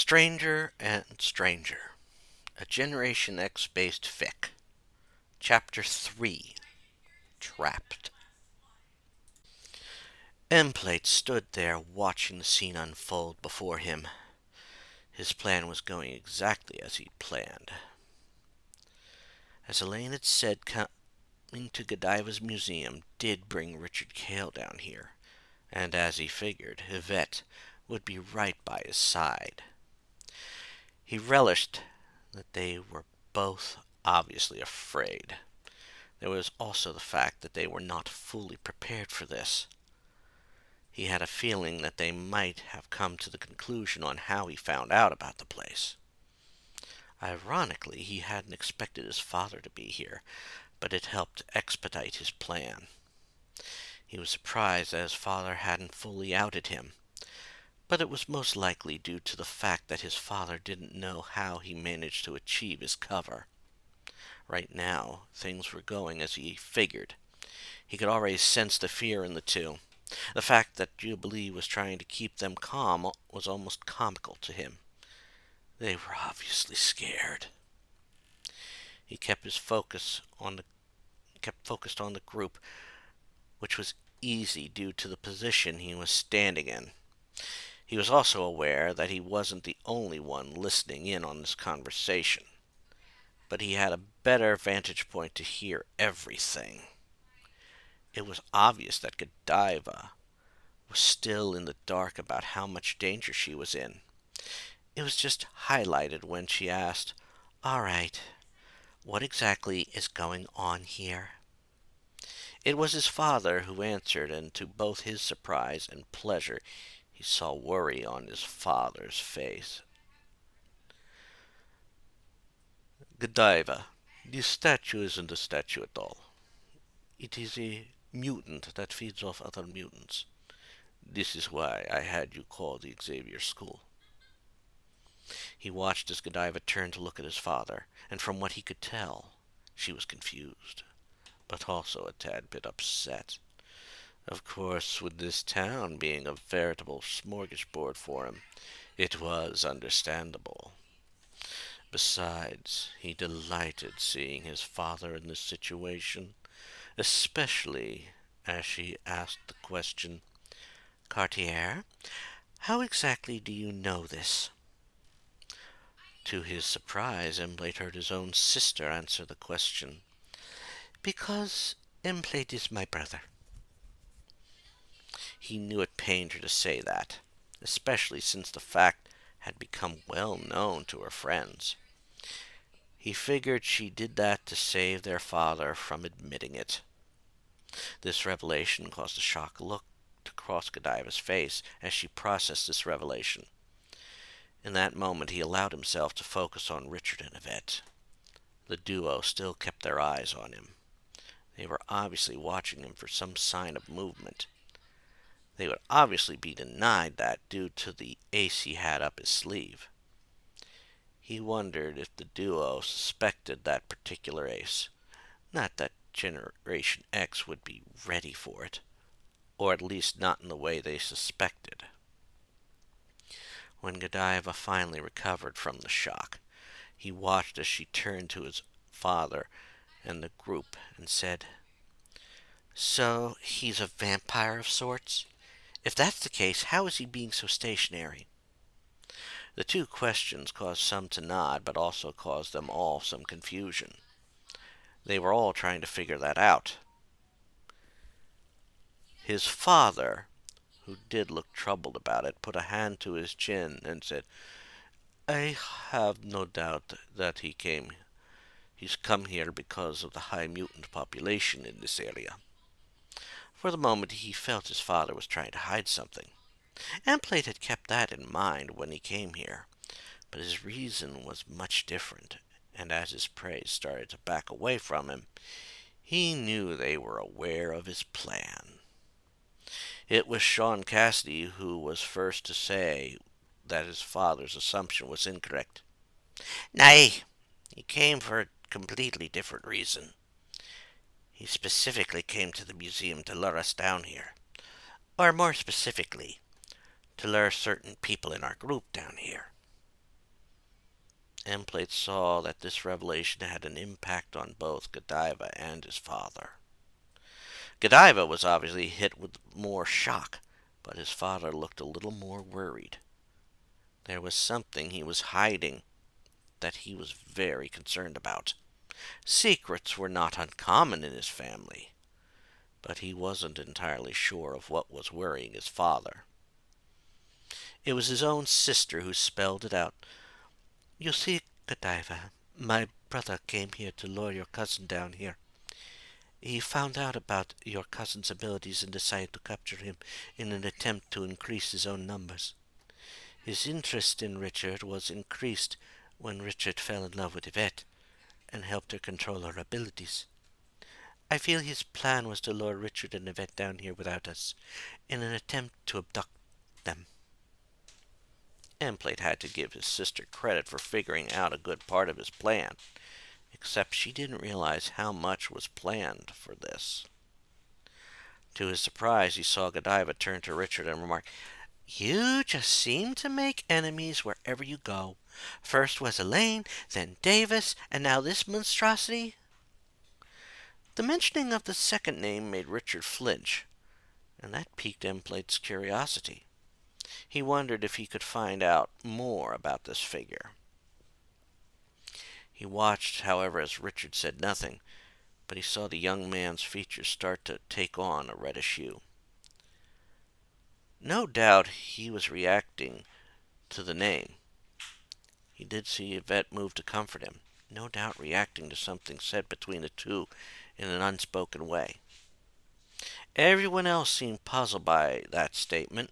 Stranger and Stranger, a Generation X-based fic. Chapter 3, Trapped. Emplate stood there watching the scene unfold before him. His plan was going exactly as he'd planned. As Elaine had said, coming to Godiva's museum did bring Richard Cale down here, and as he figured, Yvette would be right by his side. He relished that they were both obviously afraid. There was also the fact that they were not fully prepared for this. He had a feeling that they might have come to the conclusion on how he found out about the place. Ironically, he hadn't expected his father to be here, but it helped expedite his plan. He was surprised that his father hadn't fully outed him, but it was most likely due to the fact that his father didn't know how he managed to achieve his cover. Right now, things were going as he figured. He could already sense the fear in the two. The fact that Jubilee was trying to keep them calm was almost comical to him. They were obviously scared. He kept focused on the group, which was easy due to the position he was standing in. He was also aware that he wasn't the only one listening in on this conversation, but he had a better vantage point to hear everything. It was obvious that Godiva was still in the dark about how much danger she was in. It was just highlighted when she asked, "All right, what exactly is going on here?" It was his father who answered, and to both his surprise and pleasure, he saw worry on his father's face. "Godiva, this statue isn't a statue at all. It is a mutant that feeds off other mutants. This is why I had you call the Xavier School." He watched as Godiva turned to look at his father, and from what he could tell, she was confused, but also a tad bit upset. Of course, with this town being a veritable smorgasbord for him, it was understandable. Besides, he delighted seeing his father in this situation, especially as she asked the question, "Cartier, how exactly do you know this?" To his surprise, Emplate heard his own sister answer the question, "Because Emplate is my brother." He knew it pained her to say that, especially since the fact had become well known to her friends. He figured she did that to save their father from admitting it. This revelation caused a shocked look to cross Godiva's face as she processed this revelation. In that moment, he allowed himself to focus on Richard and Yvette. The duo still kept their eyes on him. They were obviously watching him for some sign of movement. They would obviously be denied that due to the ace he had up his sleeve. He wondered if the duo suspected that particular ace. Not that Generation X would be ready for it, or at least not in the way they suspected. When Godiva finally recovered from the shock, he watched as she turned to his father and the group and said, "So he's a vampire of sorts? If that's the case, how is he being so stationary?" The two questions caused some to nod, but also caused them all some confusion. They were all trying to figure that out. His father, who did look troubled about it, put a hand to his chin and said, "I have no doubt that he's come here because of the high mutant population in this area." For the moment, he felt his father was trying to hide something. Emplate had kept that in mind when he came here, but his reason was much different, and as his prey started to back away from him, he knew they were aware of his plan. It was Sean Cassidy who was first to say that his father's assumption was incorrect. "Nay, he came for a completely different reason. He specifically came to the museum to lure us down here. Or more specifically, to lure certain people in our group down here." Emplate saw that this revelation had an impact on both Godiva and his father. Godiva was obviously hit with more shock, but his father looked a little more worried. There was something he was hiding that he was very concerned about. Secrets were not uncommon in his family, but he wasn't entirely sure of what was worrying his father. It was his own sister who spelled it out. "You see, Godiva, my brother came here to lure your cousin down here. He found out about your cousin's abilities and decided to capture him in an attempt to increase his own numbers. His interest in Richard was increased when Richard fell in love with Yvette and helped her control her abilities. I feel his plan was to lure Richard and Yvette down here without us, in an attempt to abduct them." Emplate had to give his sister credit for figuring out a good part of his plan, except she didn't realize how much was planned for this. To his surprise, he saw Godiva turn to Richard and remark, "You just seem to make enemies wherever you go. First was Elaine, then Davis, and now this monstrosity." The mentioning of the second name made Richard flinch, and that piqued Emplate's curiosity. He wondered if he could find out more about this figure. He watched, however, as Richard said nothing, but he saw the young man's features start to take on a reddish hue. No doubt he was reacting to the name. He did see Yvette move to comfort him, no doubt reacting to something said between the two in an unspoken way. Everyone else seemed puzzled by that statement,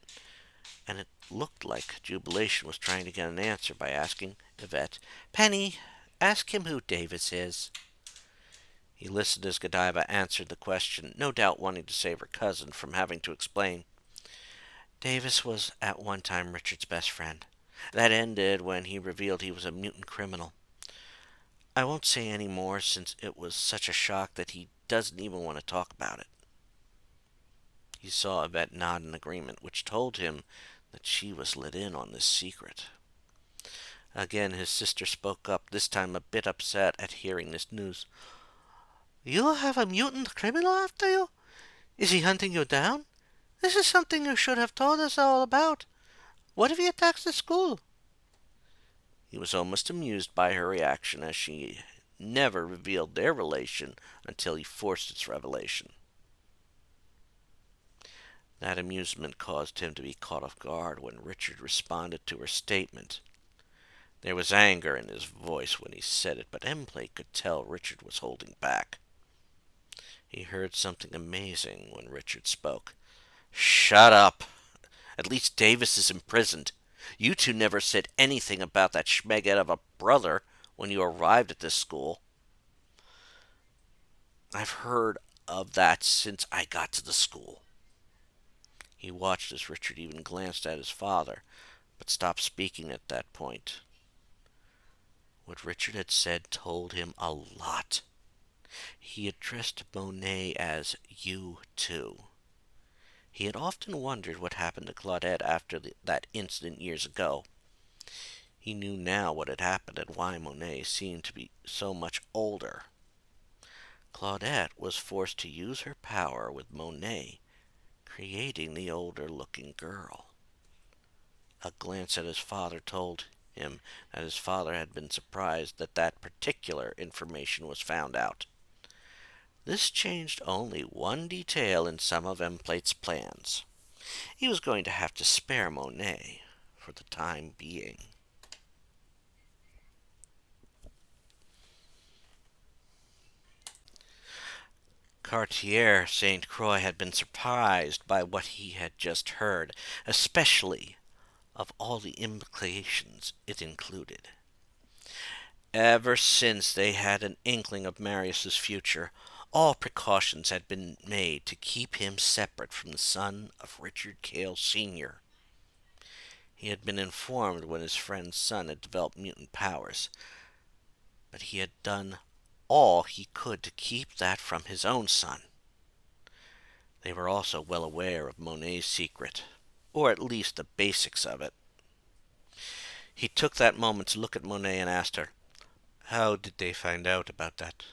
and it looked like Jubilation was trying to get an answer by asking Yvette, "Penny, ask him who Davis is." He listened as Godiva answered the question, no doubt wanting to save her cousin from having to explain. "Davis was at one time Richard's best friend. That ended when he revealed he was a mutant criminal. I won't say any more since it was such a shock that he doesn't even want to talk about it." He saw Yvette nod in agreement, which told him that she was let in on this secret. Again his sister spoke up, this time a bit upset at hearing this news. "You have a mutant criminal after you? Is he hunting you down? This is something you should have told us all about. What if he attacks the school?" He was almost amused by her reaction, as she never revealed their relation until he forced its revelation. That amusement caused him to be caught off guard when Richard responded to her statement. There was anger in his voice when he said it, but Emplate could tell Richard was holding back. He heard something amazing when Richard spoke. "Shut up! At least Davis is imprisoned. You two never said anything about that schmeghead of a brother when you arrived at this school." "I've heard of that since I got to the school." He watched as Richard even glanced at his father, but stopped speaking at that point. What Richard had said told him a lot. He addressed Monet as "you too." He had often wondered what happened to Claudette after that incident years ago. He knew now what had happened and why Monet seemed to be so much older. Claudette was forced to use her power with Monet, creating the older-looking girl. A glance at his father told him that his father had been surprised that that particular information was found out. This changed only one detail in some of Emplate's plans. He was going to have to spare Monet for the time being. Cartier St. Croix had been surprised by what he had just heard, especially of all the implications it included. Ever since they had an inkling of Marius's future, all precautions had been made to keep him separate from the son of Richard Cale Sr. He had been informed when his friend's son had developed mutant powers, but he had done all he could to keep that from his own son. They were also well aware of Monet's secret, or at least the basics of it. He took that moment to look at Monet and asked her, "How did they find out about that?"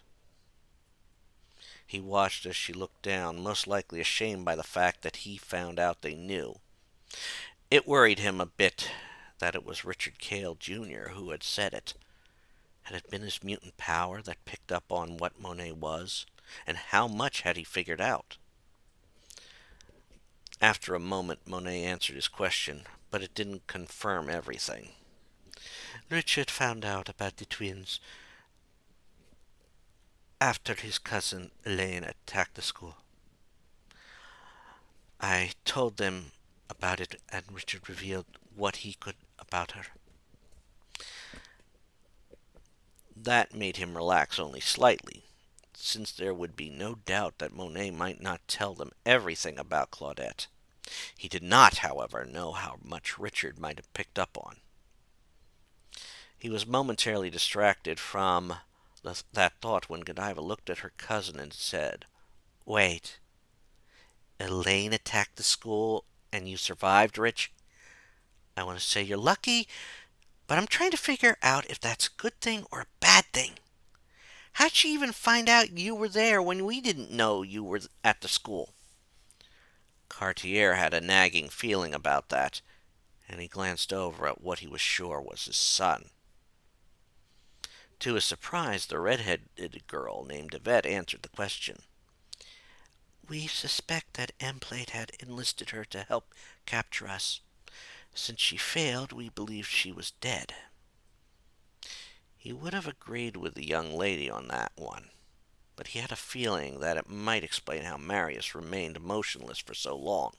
He watched as she looked down, most likely ashamed by the fact that he found out they knew. It worried him a bit that it was Richard Cale Jr. who had said it. Had it been his mutant power that picked up on what Monet was? And how much had he figured out? After a moment, Monet answered his question, but it didn't confirm everything. Richard found out about the twins after his cousin Elaine attacked the school. I told them about it, and Richard revealed what he could about her. That made him relax only slightly, since there would be no doubt that Monet might not tell them everything about Claudette. He did not, however, know how much Richard might have picked up on. He was momentarily distracted from that thought when Godiva looked at her cousin and said, "Wait, Elaine attacked the school and you survived, Rich? I want to say you're lucky, but I'm trying to figure out if that's a good thing or a bad thing. How'd she even find out you were there when we didn't know you were at the school?" Cartier had a nagging feeling about that, and he glanced over at what he was sure was his son. To his surprise, the red-headed girl named Yvette answered the question. "We suspect that Emplate had enlisted her to help capture us. Since she failed, we believed she was dead." He would have agreed with the young lady on that one, but he had a feeling that it might explain how Marius remained motionless for so long.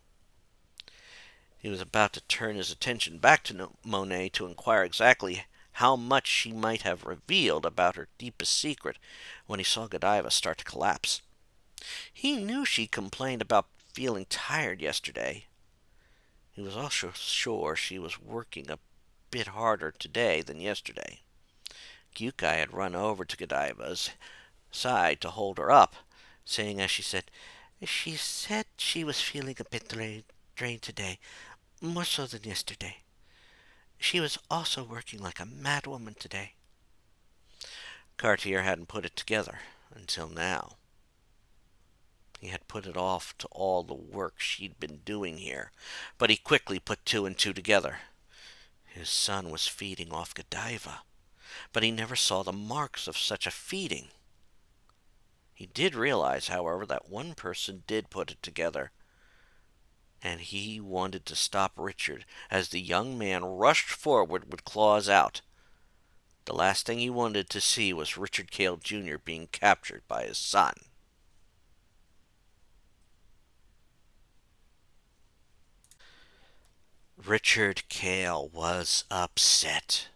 He was about to turn his attention back to Monet to inquire exactly how much she might have revealed about her deepest secret when he saw Godiva start to collapse. He knew she complained about feeling tired yesterday. He was also sure she was working a bit harder today than yesterday. Gyukai had run over to Godiva's side to hold her up, saying as she said, "She said she was feeling a bit drained today, more so than yesterday. She was also working like a madwoman today." Cartier hadn't put it together until now. He had put it off to all the work she'd been doing here, but he quickly put two and two together. His son was feeding off Godiva, but he never saw the marks of such a feeding. He did realize, however, that one person did put it together, and he wanted to stop Richard as the young man rushed forward with claws out. The last thing he wanted to see was Richard Cale Jr. being captured by his son. Richard Cale was upset.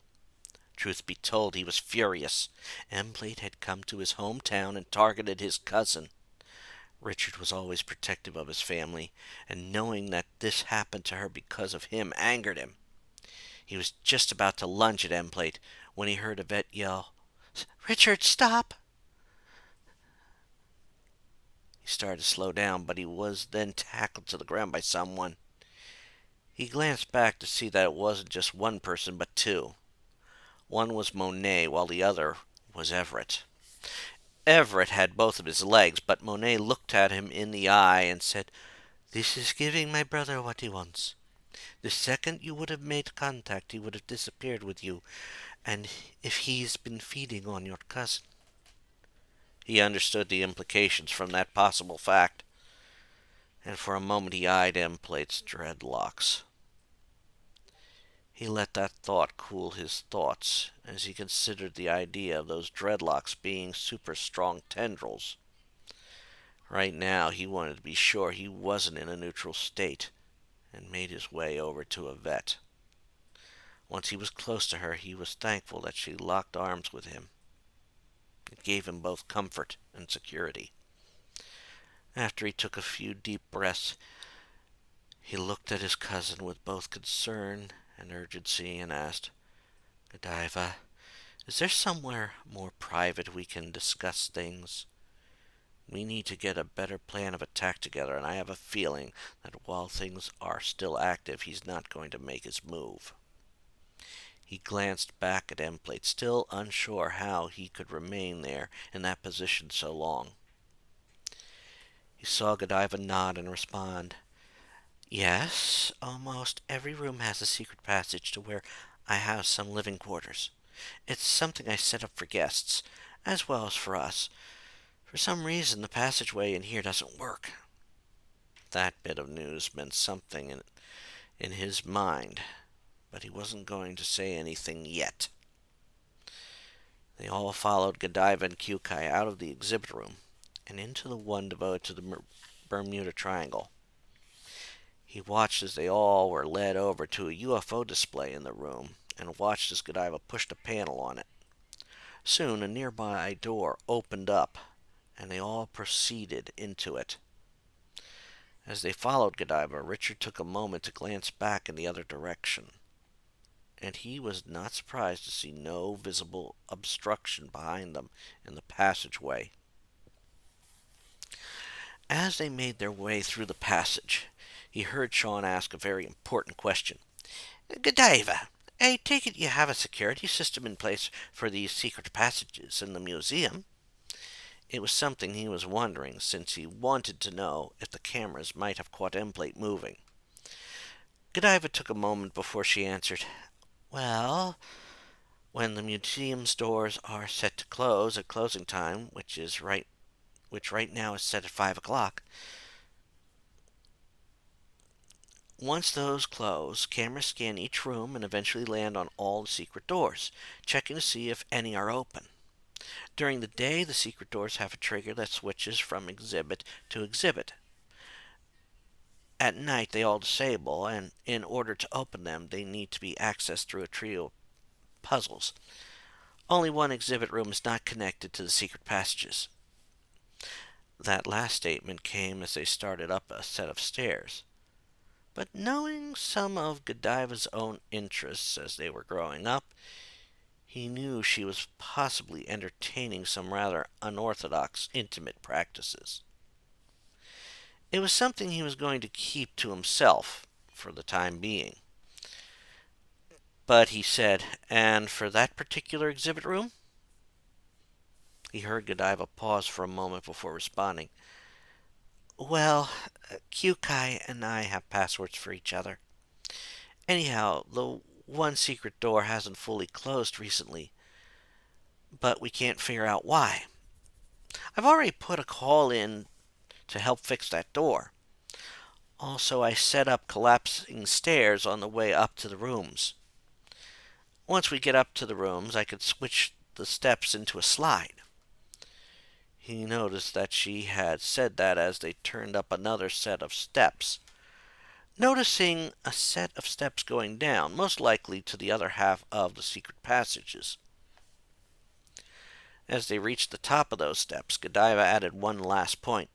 Truth be told, he was furious. Emplate had come to his hometown and targeted his cousin. Richard was always protective of his family, and knowing that this happened to her because of him angered him. He was just about to lunge at Emplate when he heard Yvette yell, "Richard, stop!" He started to slow down, but he was then tackled to the ground by someone. He glanced back to see that it wasn't just one person, but two. One was Monet, while the other was Everett. Everett had both of his legs, but Monet looked at him in the eye and said, "This is giving my brother what he wants. The second you would have made contact, he would have disappeared with you, and if he's been feeding on your cousin." He understood the implications from that possible fact, and for a moment he eyed Emplate's dreadlocks. He let that thought cool his thoughts as he considered the idea of those dreadlocks being super strong tendrils. Right now he wanted to be sure he wasn't in a neutral state, and made his way over to Yvette. Once he was close to her, he was thankful that she locked arms with him. It gave him both comfort and security. After he took a few deep breaths, he looked at his cousin with both concern and urgency and asked, "Godiva, is there somewhere more private we can discuss things? We need to get a better plan of attack together, and I have a feeling that while things are still active, he's not going to make his move." He glanced back at Emplate, still unsure how he could remain there in that position so long. He saw Godiva nod and respond. Yes, almost every room has a secret passage to where I have some living quarters. It's something I set up for guests, as well as for us. For some reason, the passageway in here doesn't work. That bit of news meant something in his mind, but he wasn't going to say anything yet. They all followed Godiva and Kyukai out of the exhibit room and into the one devoted to the Bermuda Triangle. He watched as they all were led over to a UFO display in the room and watched as Godiva pushed a panel on it. Soon a nearby door opened up and they all proceeded into it. As they followed Godiva, Richard took a moment to glance back in the other direction, and he was not surprised to see no visible obstruction behind them in the passageway. As they made their way through the passage, he heard Sean ask a very important question. Godiva, I take it you have a security system in place for these secret passages in the museum? It was something he was wondering, since he wanted to know if the cameras might have caught Emplate moving. Godiva took a moment before she answered. Well, when the museum's doors are set to close at closing time, which right now is set at 5 o'clock, once those close, cameras scan each room and eventually land on all the secret doors, checking to see if any are open. During the day, the secret doors have a trigger that switches from exhibit to exhibit. At night, they all disable, and in order to open them, they need to be accessed through a trio of puzzles. Only one exhibit room is not connected to the secret passages. That last statement came as they started up a set of stairs. But knowing some of Godiva's own interests as they were growing up, he knew she was possibly entertaining some rather unorthodox intimate practices. It was something he was going to keep to himself for the time being. But he said, and for that particular exhibit room? He heard Godiva pause for a moment before responding. Well, Kyukai and I have passwords for each other. Anyhow, the one secret door hasn't fully closed recently, but we can't figure out why. I've already put a call in to help fix that door. Also, I set up collapsing stairs on the way up to the rooms. Once we get up to the rooms, I could switch the steps into a slide. He noticed that she had said that as they turned up another set of steps. Noticing a set of steps going down, most likely to the other half of the secret passages. As they reached the top of those steps, Godiva added one last point.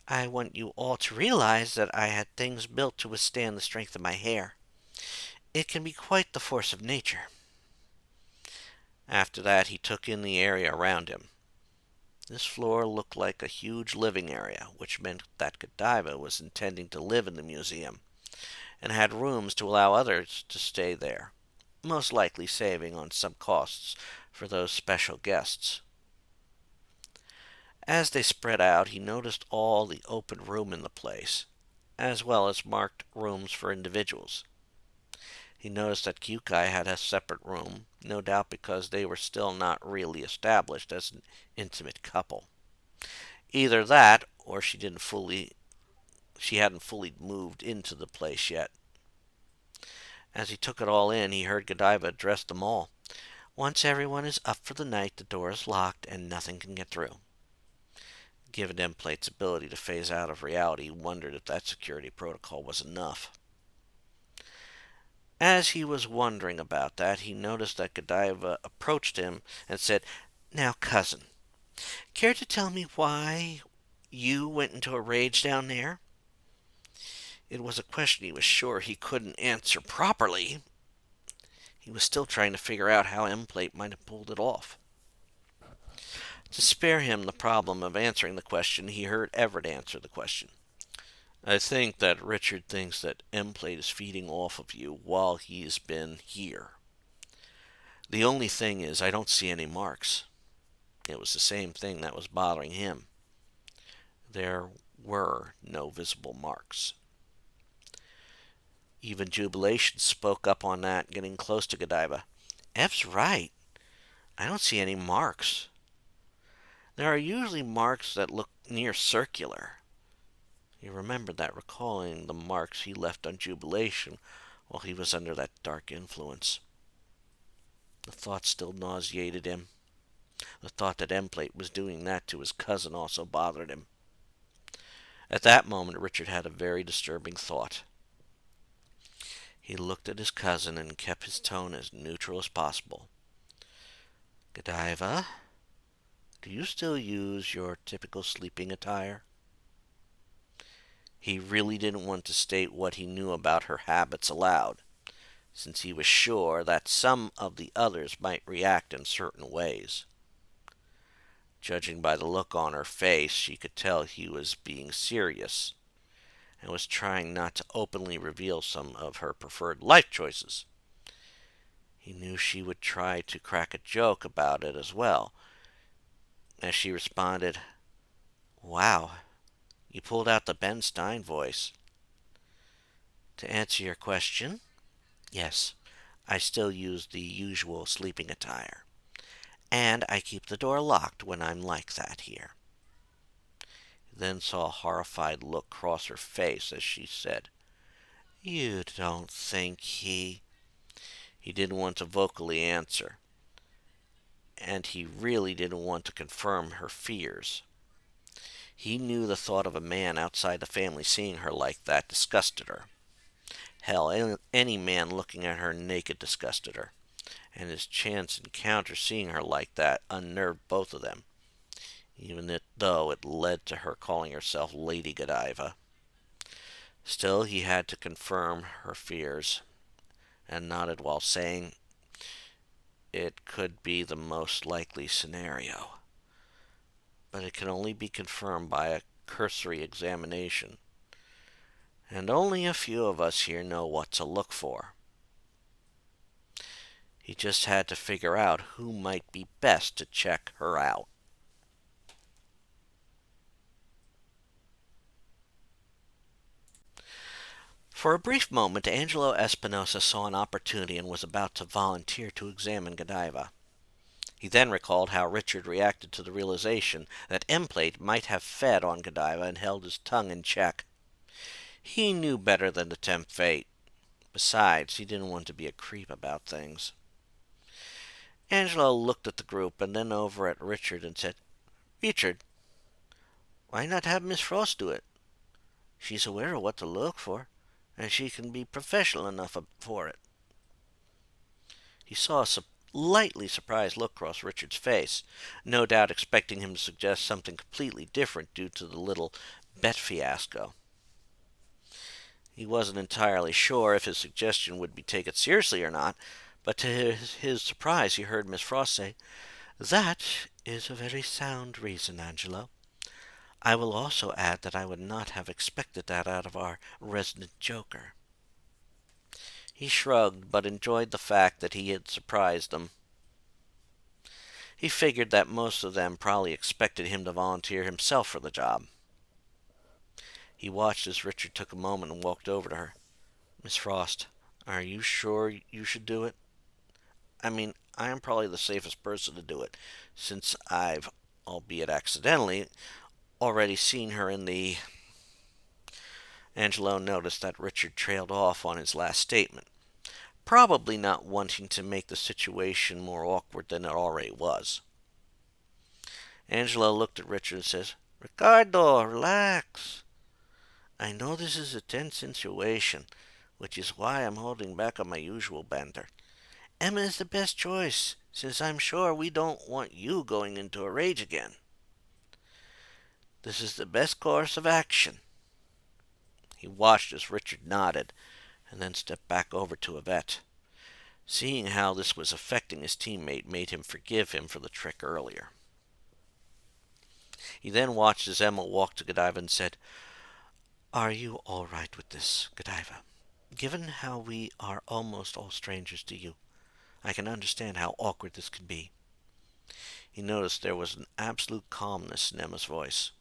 I want you all to realize that I had things built to withstand the strength of my hair. It can be quite the force of nature. After that, he took in the area around him. This floor looked like a huge living area, which meant that Godiva was intending to live in the museum, and had rooms to allow others to stay there, most likely saving on some costs for those special guests. As they spread out, he noticed all the open room in the place, as well as marked rooms for individuals. He noticed that Kyukai had a separate room, no doubt because they were still not really established as an intimate couple. Either that, or she hadn't fully moved into the place yet. As he took it all in, he heard Godiva address them all. Once everyone is up for the night, the door is locked and nothing can get through. Given Emplate's ability to phase out of reality, he wondered if that security protocol was enough. As he was wondering about that, he noticed that Godiva approached him and said, Now, cousin, care to tell me why you went into a rage down there? It was a question he was sure he couldn't answer properly. He was still trying to figure out how Emplate might have pulled it off. To spare him the problem of answering the question, he heard Everett answer the question. I think that Richard thinks that Emplate is feeding off of you while he's been here. The only thing is, I don't see any marks. It was the same thing that was bothering him. There were no visible marks. Even Jubilation spoke up on that, getting close to Godiva. Ev's right. I don't see any marks. There are usually marks that look near circular. He remembered that, recalling the marks he left on Jubilation while he was under that dark influence. The thought still nauseated him. The thought that Emplate was doing that to his cousin also bothered him. At that moment, Richard had a very disturbing thought. He looked at his cousin and kept his tone as neutral as possible. Godiva, do you still use your typical sleeping attire? He really didn't want to state what he knew about her habits aloud, since he was sure that some of the others might react in certain ways. Judging by the look on her face, she could tell he was being serious and was trying not to openly reveal some of her preferred life choices. He knew she would try to crack a joke about it as well, as she responded, "Wow, you pulled out the Ben Stein voice." To answer your question, yes, I still use the usual sleeping attire. And I keep the door locked when I'm like that here. He then saw a horrified look cross her face as she said, "You don't think he—" He didn't want to vocally answer, and he really didn't want to confirm her fears. He knew the thought of a man outside the family seeing her like that disgusted her. Hell, any man looking at her naked disgusted her, and his chance encounter seeing her like that unnerved both of them, even though it led to her calling herself Lady Godiva. Still, he had to confirm her fears, and nodded while saying it could be the most likely scenario, but it can only be confirmed by a cursory examination, and only a few of us here know what to look for. He just had to figure out who might be best to check her out. For a brief moment, Angelo Espinosa saw an opportunity and was about to volunteer to examine Godiva. He then recalled how Richard reacted to the realization that Emplate might have fed on Godiva and held his tongue in check. He knew better than to tempt fate. Besides, he didn't want to be a creep about things. Angelo looked at the group and then over at Richard and said, "Richard, why not have Miss Frost do it? She's aware of what to look for, and she can be professional enough for it." He saw a slightly surprised look cross Richard's face, no doubt expecting him to suggest something completely different due to the little bet fiasco. He wasn't entirely sure if his suggestion would be taken seriously or not, but to his surprise he heard Miss Frost say, "That is a very sound reason, Angelo. I will also add that I would not have expected that out of our resident joker." He shrugged, but enjoyed the fact that he had surprised them. He figured that most of them probably expected him to volunteer himself for the job. He watched as Richard took a moment and walked over to her. "Miss Frost, are you sure you should do it? I mean, I am probably the safest person to do it, since I've, albeit accidentally, already seen her in the—" Angelo noticed that Richard trailed off on his last statement, probably not wanting to make the situation more awkward than it already was. Angelo looked at Richard and says, "Ricardo, relax. I know this is a tense situation, which is why I'm holding back on my usual banter. Emma is the best choice, since I'm sure we don't want you going into a rage again. This is the best course of action." He watched as Richard nodded, and then stepped back over to Yvette. Seeing how this was affecting his teammate made him forgive him for the trick earlier. He then watched as Emma walked to Godiva and said, "Are you all right with this, Godiva? Given how we are almost all strangers to you, I can understand how awkward this can be." He noticed there was an absolute calmness in Emma's voice.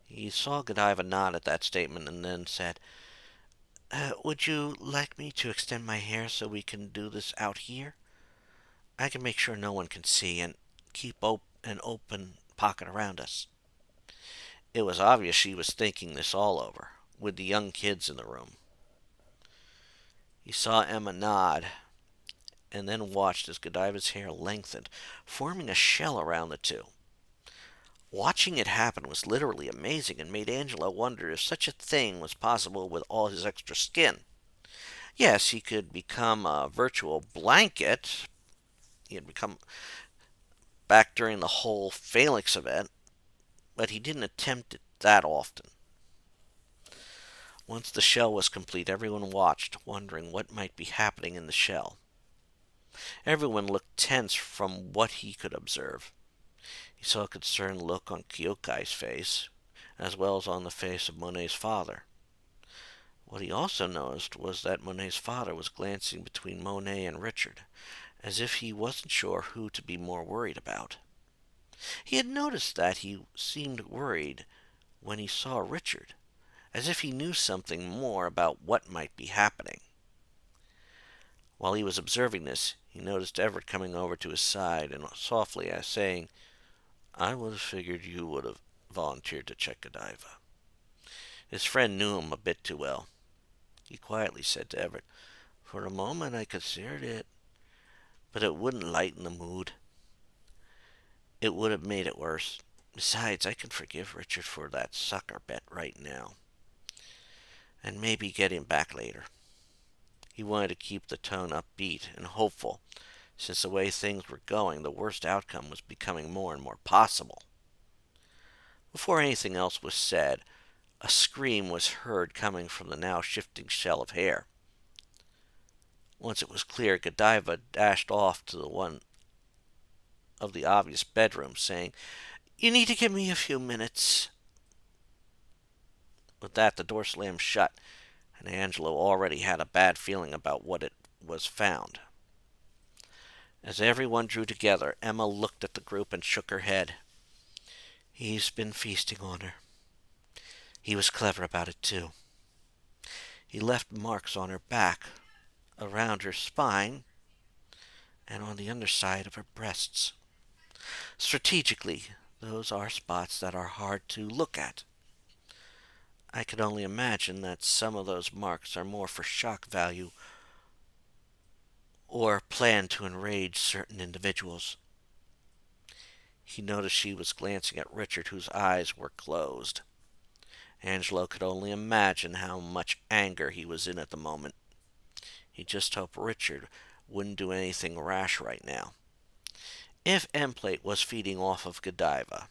He saw Godiva nod at that statement and then said, "Would you like me to extend my hair so we can do this out here? I can make sure no one can see and keep an open pocket around us." It was obvious she was thinking this all over, with the young kids in the room. He saw Emma nod and then watched as Godiva's hair lengthened, forming a shell around the two. Watching it happen was literally amazing and made Angelo wonder if such a thing was possible with all his extra skin. Yes, he could become a virtual blanket. He had become back during the whole Phalanx event, but he didn't attempt it that often. Once the shell was complete, everyone watched, wondering what might be happening in the shell. Everyone looked tense from what he could observe. He saw a concerned look on Kyokai's face, as well as on the face of Monet's father. What he also noticed was that Monet's father was glancing between Monet and Richard, as if he wasn't sure who to be more worried about. He had noticed that he seemed worried when he saw Richard, as if he knew something more about what might be happening. While he was observing this, he noticed Everett coming over to his side and softly saying, "I would have figured you would have volunteered to check Godiva." His friend knew him a bit too well. He quietly said to Everett, "For a moment I considered it, but it wouldn't lighten the mood. It would have made it worse. Besides, I can forgive Richard for that sucker bet right now, and maybe get him back later." He wanted to keep the tone upbeat and hopeful, since the way things were going, the worst outcome was becoming more and more possible. Before anything else was said, a scream was heard coming from the now shifting shell of hair. Once it was clear, Godiva dashed off to the one of the obvious bedrooms, saying, "You need to give me a few minutes." With that, the door slammed shut, and Angelo already had a bad feeling about what it was found. As everyone drew together, Emma looked at the group and shook her head. "He's been feasting on her. He was clever about it, too. He left marks on her back, around her spine, and on the underside of her breasts. Strategically, those are spots that are hard to look at. I can only imagine that some of those marks are more for shock value or planned to enrage certain individuals." He noticed she was glancing at Richard, whose eyes were closed. Angelo could only imagine how much anger he was in at the moment. He just hoped Richard wouldn't do anything rash right now. If Emplate was feeding off of Godiva,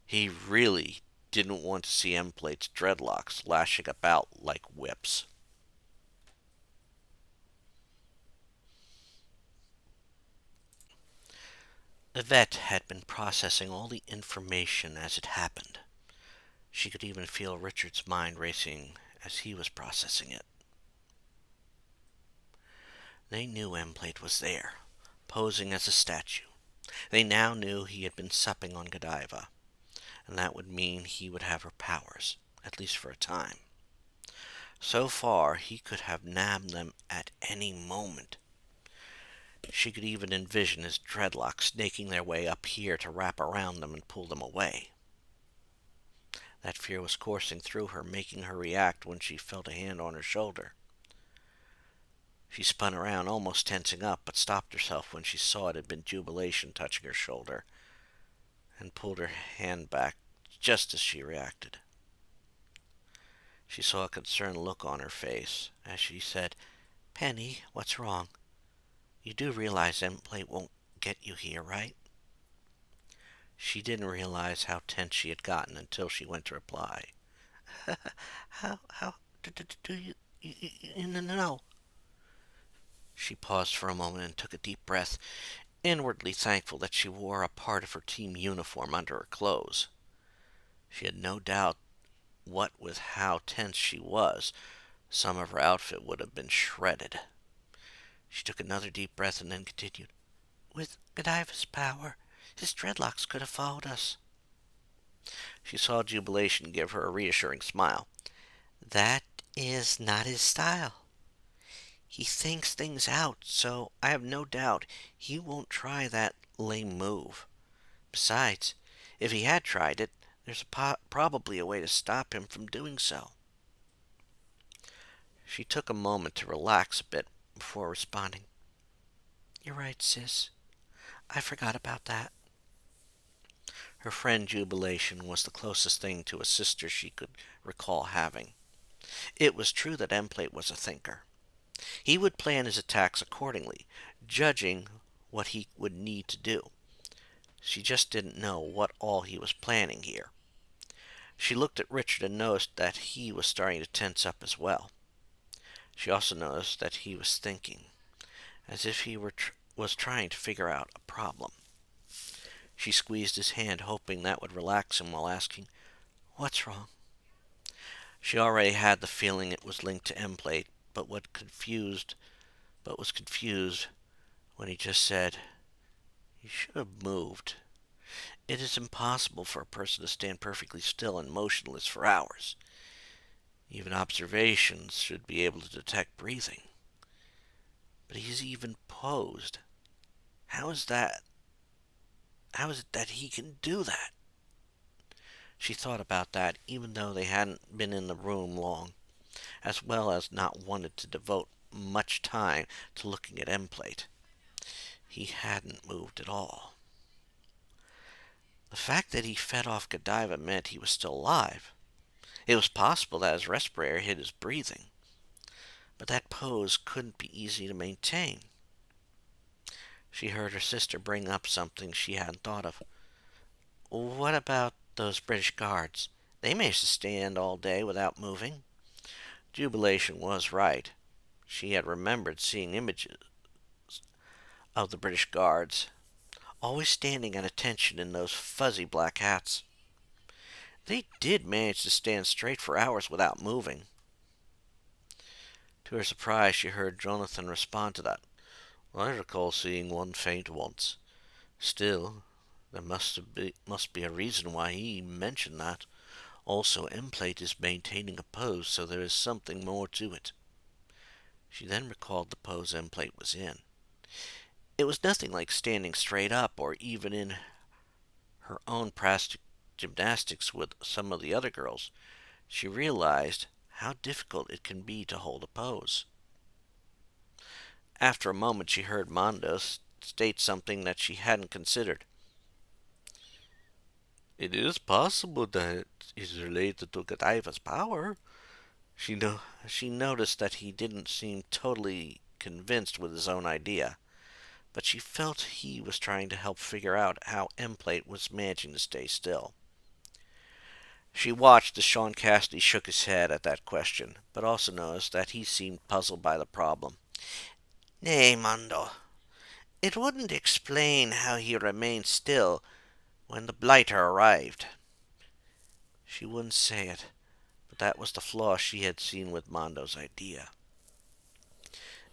he really didn't want to see Emplate's dreadlocks lashing about like whips. Yvette had been processing all the information as it happened. She could even feel Richard's mind racing as he was processing it. They knew Emplate was there, posing as a statue. They now knew he had been supping on Godiva, and that would mean he would have her powers, at least for a time. So far, he could have nabbed them at any moment. She could even envision his dreadlocks snaking their way up here to wrap around them and pull them away. That fear was coursing through her, making her react when she felt a hand on her shoulder. She spun around, almost tensing up, but stopped herself when she saw it had been Jubilation touching her shoulder, and pulled her hand back just as she reacted. She saw a concerned look on her face as she said, "Penny, what's wrong? You do realize Emplate won't get you here, right?" She didn't realize how tense she had gotten until she went to reply. How do you know?" She paused for a moment and took a deep breath, inwardly thankful that she wore a part of her team uniform under her clothes. She had no doubt what with how tense she was, some of her outfit would have been shredded. She took another deep breath and then continued. With Godiva's power, his dreadlocks could have followed us. She saw Jubilation give her a reassuring smile. That is not his style. He thinks things out, so I have no doubt he won't try that lame move. Besides, if he had tried it, there's probably a way to stop him from doing so. She took a moment to relax a bit before responding. You're right, sis. I forgot about that. Her friend Jubilation was the closest thing to a sister she could recall having. It was true that Emplate was a thinker. He would plan his attacks accordingly, judging what he would need to do. She just didn't know what all he was planning here. She looked at Richard and noticed that he was starting to tense up as well. She also noticed that he was thinking, as if he was trying to figure out a problem. She squeezed his hand, hoping that would relax him while asking, What's wrong? She already had the feeling it was linked to Emplate, but was confused when he just said, You should have moved. It is impossible for a person to stand perfectly still and motionless for hours. Even observations should be able to detect breathing. But he's even posed. How is that? How is it that he can do that? She thought about that, even though they hadn't been in the room long, as well as not wanted to devote much time to looking at Emplate. He hadn't moved at all. The fact that he fed off Godiva meant he was still alive. It was possible that his respirator hid his breathing, but that pose couldn't be easy to maintain. She heard her sister bring up something she hadn't thought of. What about those British guards? They managed to stand all day without moving. Jubilation was right. She had remembered seeing images of the British guards, always standing at attention in those fuzzy black hats. They did manage to stand straight for hours without moving. To her surprise, she heard Jonathan respond to that. I recall seeing one faint once. Still, there must be a reason why he mentioned that. Also, Emplate is maintaining a pose, so there is something more to it. She then recalled the pose Emplate was in. It was nothing like standing straight up or even in her own plastic gymnastics with some of the other girls. She realized how difficult it can be to hold a pose. After a moment, she heard Mondo state something that she hadn't considered. It is possible that it is related to Godiva's power. She noticed that he didn't seem totally convinced with his own idea, but she felt he was trying to help figure out how Emplate was managing to stay still. She watched as Sean Cassidy shook his head at that question, but also noticed that he seemed puzzled by the problem. Nay, Mondo, it wouldn't explain how he remained still when the blighter arrived. She wouldn't say it, but that was the flaw she had seen with Mondo's idea.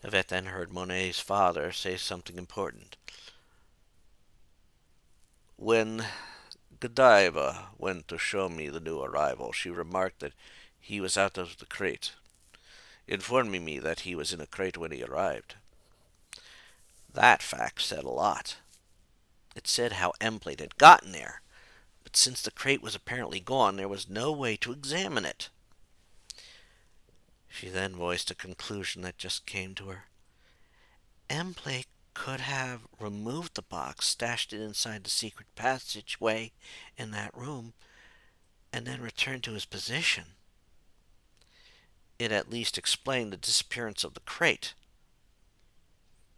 Yvette then heard Monet's father say something important. When Godiva went to show me the new arrival, she remarked that he was out of the crate, informing me that he was in a crate when he arrived. That fact said a lot. It said how Emplate had gotten there, but since the crate was apparently gone, there was no way to examine it. She then voiced a conclusion that just came to her. Emplate could have removed the box, stashed it inside the secret passageway in that room, and then returned to his position. It at least explained the disappearance of the crate,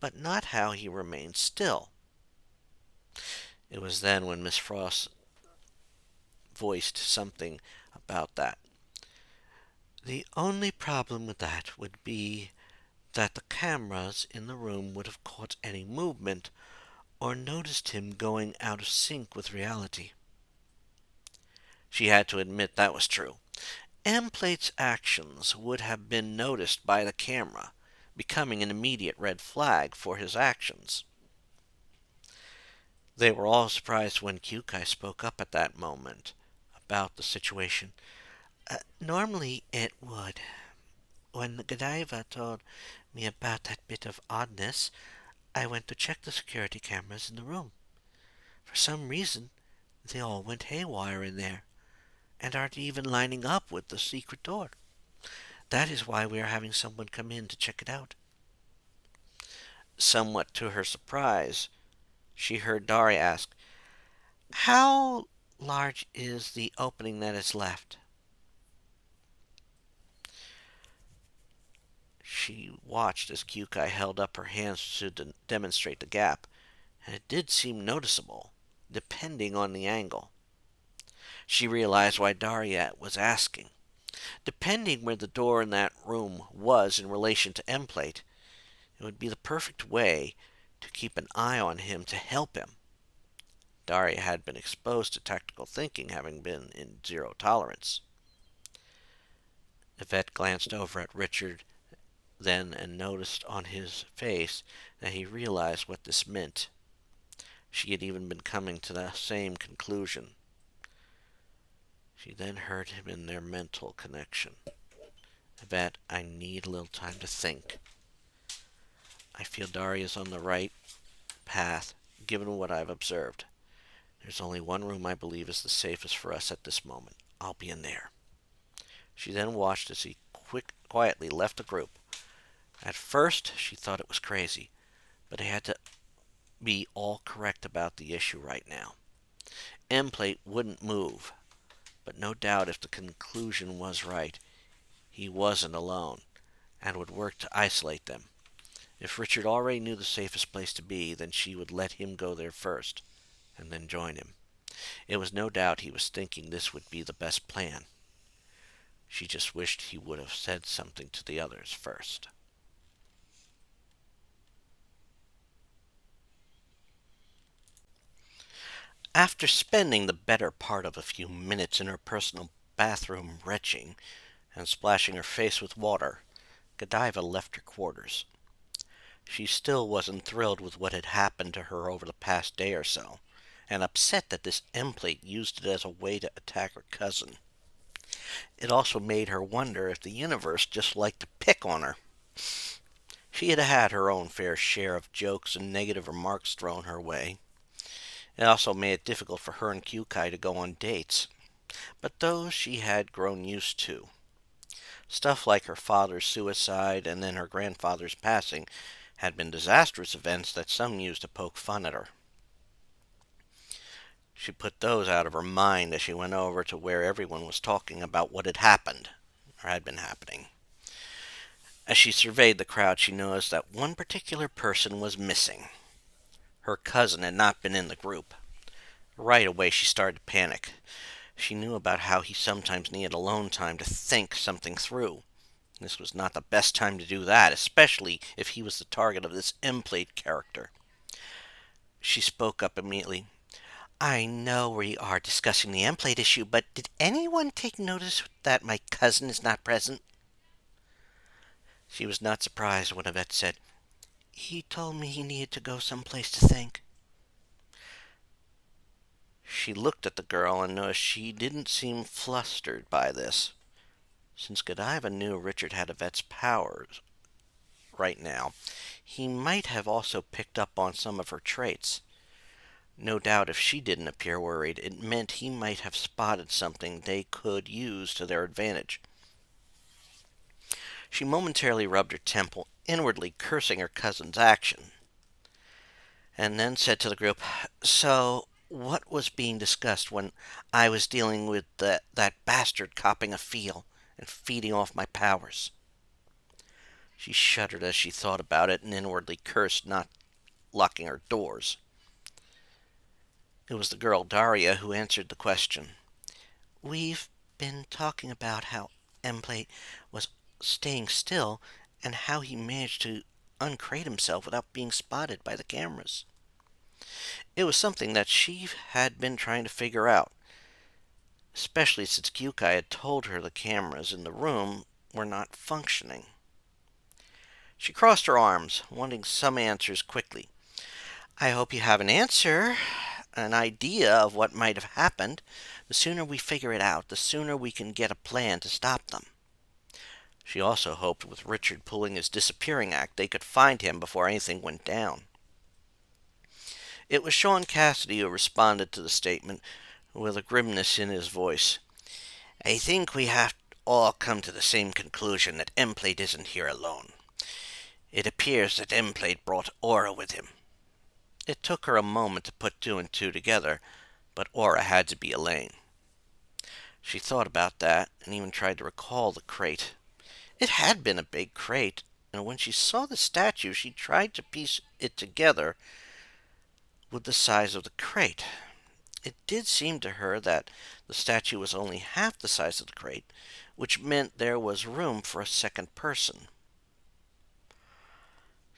but not how he remained still. It was then when Miss Frost voiced something about that. The only problem with that would be that the cameras in the room would have caught any movement or noticed him going out of sync with reality. She had to admit that was true. Emplate's actions would have been noticed by the camera, becoming an immediate red flag for his actions. They were all surprised when Kyukai spoke up at that moment about the situation. Normally it would. When Godiva told me about that bit of oddness, I went to check the security cameras in the room. For some reason, they all went haywire in there, and aren't even lining up with the secret door. That is why we are having someone come in to check it out. Somewhat to her surprise, she heard Dari ask, "How large is the opening that is left?" She watched as Kyukai held up her hands to demonstrate the gap, and it did seem noticeable, depending on the angle. She realized why Daria was asking. Depending where the door in that room was in relation to M-Plate, it would be the perfect way to keep an eye on him to help him. Daria had been exposed to tactical thinking, having been in zero tolerance. Yvette glanced over at Richard then and noticed on his face that he realized what this meant. She had even been coming to the same conclusion. She then heard him in their mental connection. "Yvette, I need a little time to think. I feel Daria's on the right path, given what I've observed. There's only one room I believe is the safest for us at this moment. I'll be in there." She then watched as he quietly left the group. At first, she thought it was crazy, but he had to be all correct about the issue right now. M-Plate wouldn't move, but no doubt if the conclusion was right, he wasn't alone, and would work to isolate them. If Richard already knew the safest place to be, then she would let him go there first, and then join him. It was no doubt he was thinking this would be the best plan. She just wished he would have said something to the others first. After spending the better part of a few minutes in her personal bathroom retching and splashing her face with water, Godiva left her quarters. She still wasn't thrilled with what had happened to her over the past day or so, and upset that this M-Plate used it as a way to attack her cousin. It also made her wonder if the universe just liked to pick on her. She had had her own fair share of jokes and negative remarks thrown her way. It also made it difficult for her and Kyukai to go on dates, but those she had grown used to. Stuff like her father's suicide and then her grandfather's passing had been disastrous events that some used to poke fun at her. She put those out of her mind as she went over to where everyone was talking about what had happened, or had been happening. As she surveyed the crowd, she noticed that one particular person was missing. Her cousin had not been in the group. Right away she started to panic. She knew about how he sometimes needed alone time to think something through. This was not the best time to do that, especially if he was the target of this M-Plate character. She spoke up immediately. "I know we are discussing the M-Plate issue, but did anyone take notice that my cousin is not present?" She was not surprised when Yvette said, "He told me he needed to go someplace to think." She looked at the girl and noticed she didn't seem flustered by this. Since Godiva knew Richard had Yvette's powers right now, he might have also picked up on some of her traits. No doubt if she didn't appear worried, it meant he might have spotted something they could use to their advantage. She momentarily rubbed her temple, inwardly cursing her cousin's action, and then said to the group, "So, what was being discussed when I was dealing with that bastard copping a feel and feeding off my powers?" She shuddered as she thought about it and inwardly cursed not locking her doors. It was the girl Daria who answered the question. "We've been talking about how M-Plate was staying still and how he managed to uncrate himself without being spotted by the cameras." It was something that she had been trying to figure out, especially since Kyukai had told her the cameras in the room were not functioning. She crossed her arms, wanting some answers quickly. I hope you have an idea of what might have happened. The sooner we figure it out, the sooner we can get a plan to stop them. She also hoped with Richard pulling his disappearing act they could find him before anything went down. It was Sean Cassidy who responded to the statement with a grimness in his voice. I think we have all come to the same conclusion that Emplate isn't here alone. It appears that Emplate brought Aura with him. It took her a moment to put two and two together, but Aura had to be Elaine. She thought about that and even tried to recall the crate. It had been a big crate, and when she saw the statue, she tried to piece it together with the size of the crate. It did seem to her that the statue was only half the size of the crate, which meant there was room for a second person.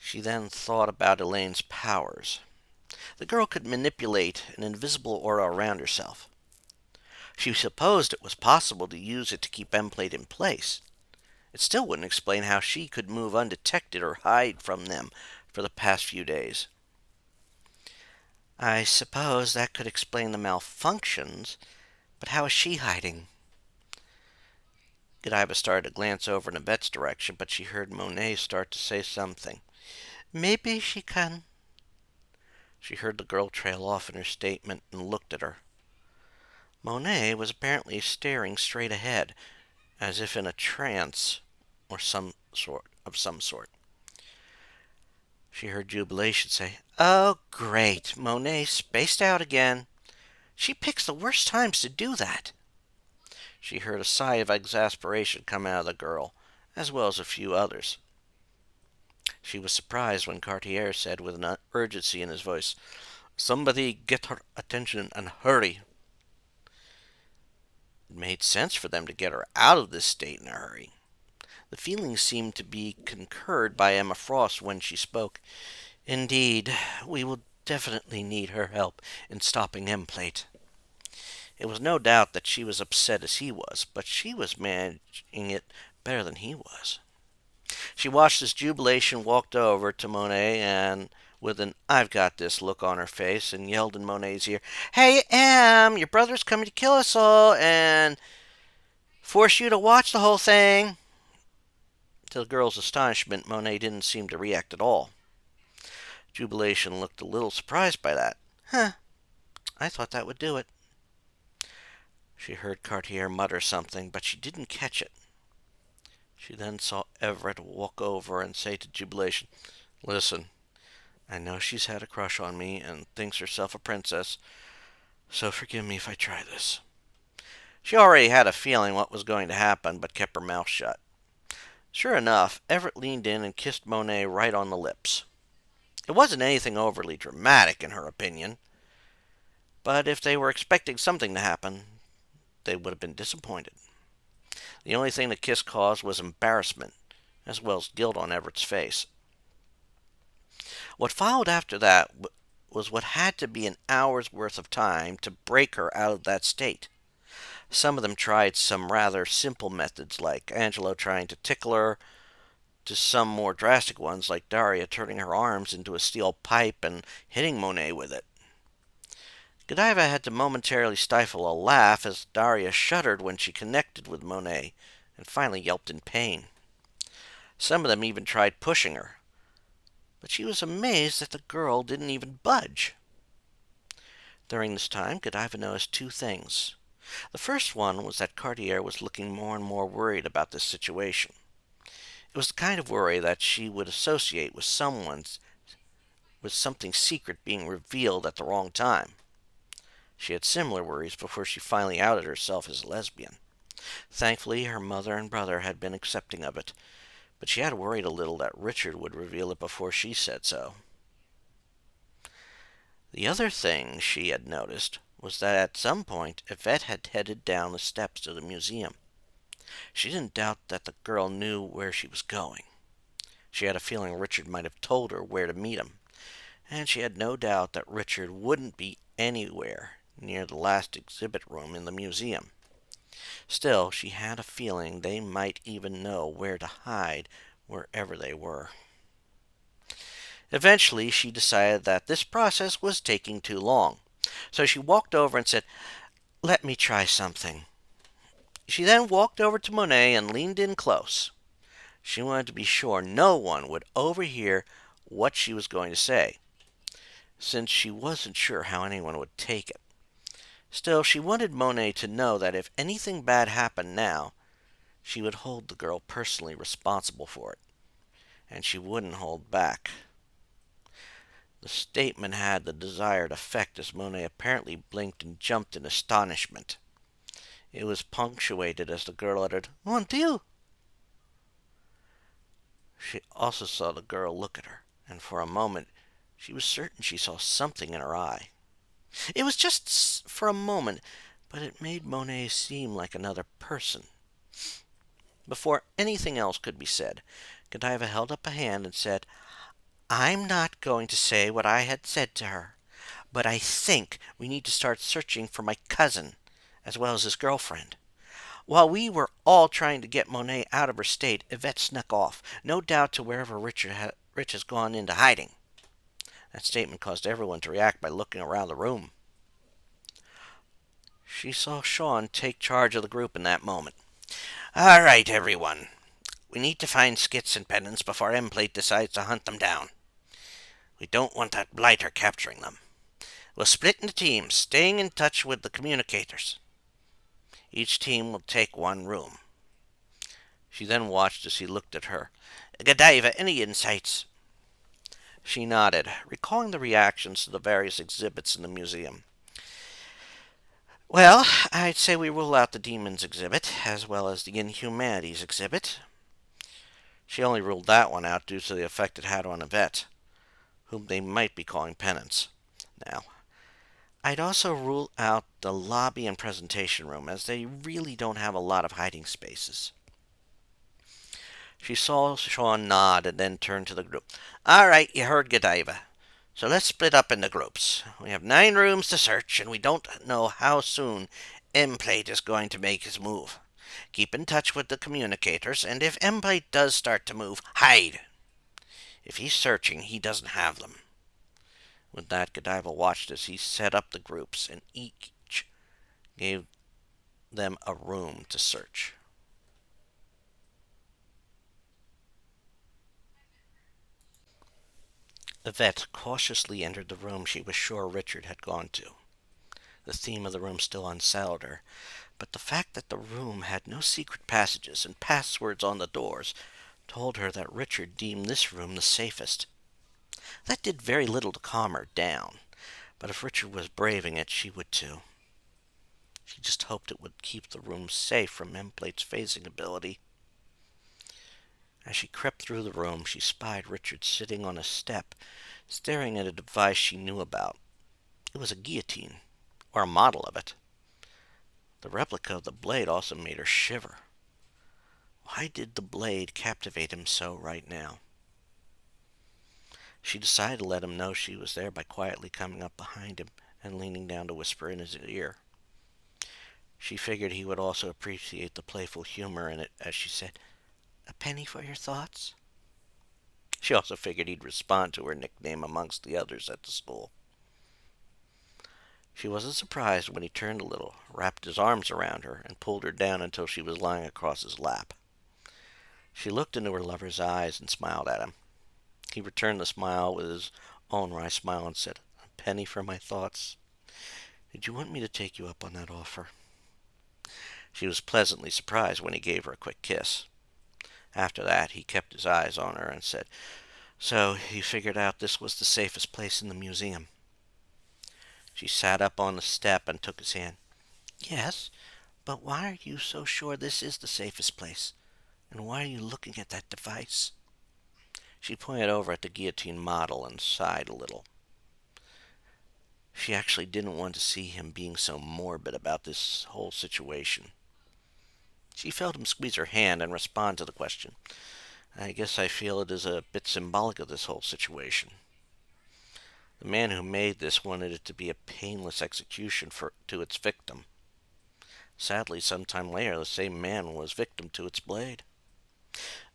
She then thought about Elaine's powers. The girl could manipulate an invisible aura around herself. She supposed it was possible to use it to keep Emplate in place. It still wouldn't explain how she could move undetected or hide from them for the past few days. I suppose that could explain the malfunctions, but how is she hiding? Godiva started to glance over in Yvette's direction, but she heard Monet start to say something. Maybe she can. She heard the girl trail off in her statement and looked at her. Monet was apparently staring straight ahead, as if in a trance or some sort. She heard Jubilation say, Oh, great, Monet spaced out again. She picks the worst times to do that. She heard a sigh of exasperation come out of the girl, as well as a few others. She was surprised when Cartier said with an urgency in his voice, Somebody get her attention and hurry. It made sense for them to get her out of this state in a hurry. The feeling seemed to be concurred by Emma Frost when she spoke. Indeed, we will definitely need her help in stopping Emplate. It was no doubt that she was upset as he was, but she was managing it better than he was. She watched as Jubilation walked over to Monet and with an I've got this look on her face and yelled in Monet's ear, Hey, Em, your brother's coming to kill us all and force you to watch the whole thing. To the girl's astonishment, Monet didn't seem to react at all. Jubilation looked a little surprised by that. Huh, I thought that would do it. She heard Cartier mutter something, but she didn't catch it. She then saw Everett walk over and say to Jubilation, Listen, I know she's had a crush on me and thinks herself a princess, so forgive me if I try this. She already had a feeling what was going to happen, but kept her mouth shut. Sure enough, Everett leaned in and kissed Monet right on the lips. It wasn't anything overly dramatic, in her opinion, but if they were expecting something to happen, they would have been disappointed. The only thing the kiss caused was embarrassment, as well as guilt on Everett's face. What followed after that was what had to be an hour's worth of time to break her out of that state. Some of them tried some rather simple methods, like Angelo trying to tickle her, to some more drastic ones, like Daria turning her arms into a steel pipe and hitting Monet with it. Godiva had to momentarily stifle a laugh as Daria shuddered when she connected with Monet and finally yelped in pain. Some of them even tried pushing her, but she was amazed that the girl didn't even budge. During this time, Godiva noticed two things. The first one was that Cartier was looking more and more worried about this situation. It was the kind of worry that she would associate with something secret being revealed at the wrong time. She had similar worries before she finally outed herself as a lesbian. Thankfully, her mother and brother had been accepting of it, but she had worried a little that Richard would reveal it before she said so. The other thing she had noticed was that at some point Yvette had headed down the steps to the museum. She didn't doubt that the girl knew where she was going. She had a feeling Richard might have told her where to meet him, and she had no doubt that Richard wouldn't be anywhere near the last exhibit room in the museum. Still, she had a feeling they might even know where to hide wherever they were. Eventually, she decided that this process was taking too long. So she walked over and said, "Let me try something." She then walked over to Monet and leaned in close. She wanted to be sure no one would overhear what she was going to say, since she wasn't sure how anyone would take it. Still, she wanted Monet to know that if anything bad happened now, she would hold the girl personally responsible for it, and she wouldn't hold back. The statement had the desired effect as Monet apparently blinked and jumped in astonishment. It was punctuated as the girl uttered, "Mon Dieu!" She also saw the girl look at her, and for a moment she was certain she saw something in her eye. It was just for a moment, but it made Monet seem like another person. Before anything else could be said, Godiva held up a hand and said, "I'm not going to say what I had said to her, but I think we need to start searching for my cousin, as well as his girlfriend. While we were all trying to get Monet out of her state, Yvette snuck off, no doubt to wherever Rich has gone into hiding." That statement caused everyone to react by looking around the room. She saw Sean take charge of the group in that moment. "All right, everyone. We need to find Skits and Penance before Emplate decides to hunt them down. We don't want that blighter capturing them. We'll split into teams, staying in touch with the communicators. Each team will take one room." She then watched as he looked at her. "Godiva, any insights?" She nodded, recalling the reactions to the various exhibits in the museum. "Well, I'd say we rule out the Demons exhibit, as well as the Inhumanities exhibit." She only ruled that one out due to the effect it had on Yvette, whom they might be calling Penance. Now, I'd also rule out the lobby and presentation room, as they really don't have a lot of hiding spaces. She saw Sean nod and then turned to the group. "All right, you heard Godiva. So let's split up into groups. We have 9 rooms to search, and we don't know how soon Emplate is going to make his move. Keep in touch with the communicators, and if Emplate does start to move, hide. If he's searching, he doesn't have them." With that, Godiva watched as he set up the groups, and each gave them a room to search. Yvette cautiously entered the room she was sure Richard had gone to. The theme of the room still unsettled her, but the fact that the room had no secret passages and passwords on the doors told her that Richard deemed this room the safest. That did very little to calm her down, but if Richard was braving it, she would too. She just hoped it would keep the room safe from Emplate's phasing ability. As she crept through the room, she spied Richard sitting on a step, staring at a device she knew about. It was a guillotine, or a model of it. The replica of the blade also made her shiver. Why did the blade captivate him so right now? She decided to let him know she was there by quietly coming up behind him and leaning down to whisper in his ear. She figured he would also appreciate the playful humor in it as she said, "A penny for your thoughts?" She also figured he'd respond to her nickname amongst the others at the school. She wasn't surprised when he turned a little, wrapped his arms around her, and pulled her down until she was lying across his lap. She looked into her lover's eyes and smiled at him. He returned the smile with his own wry smile and said, "A penny for my thoughts. Did you want me to take you up on that offer?" She was pleasantly surprised when he gave her a quick kiss. After that, he kept his eyes on her and said, "So you figured out this was the safest place in the museum?" She sat up on the step and took his hand. "Yes, but why are you so sure this is the safest place? And why are you looking at that device?" She pointed over at the guillotine model and sighed a little. She actually didn't want to see him being so morbid about this whole situation. She felt him squeeze her hand and respond to the question. "I guess I feel it is a bit symbolic of this whole situation. The man who made this wanted it to be a painless execution to its victim. Sadly, some time later, the same man was victim to its blade.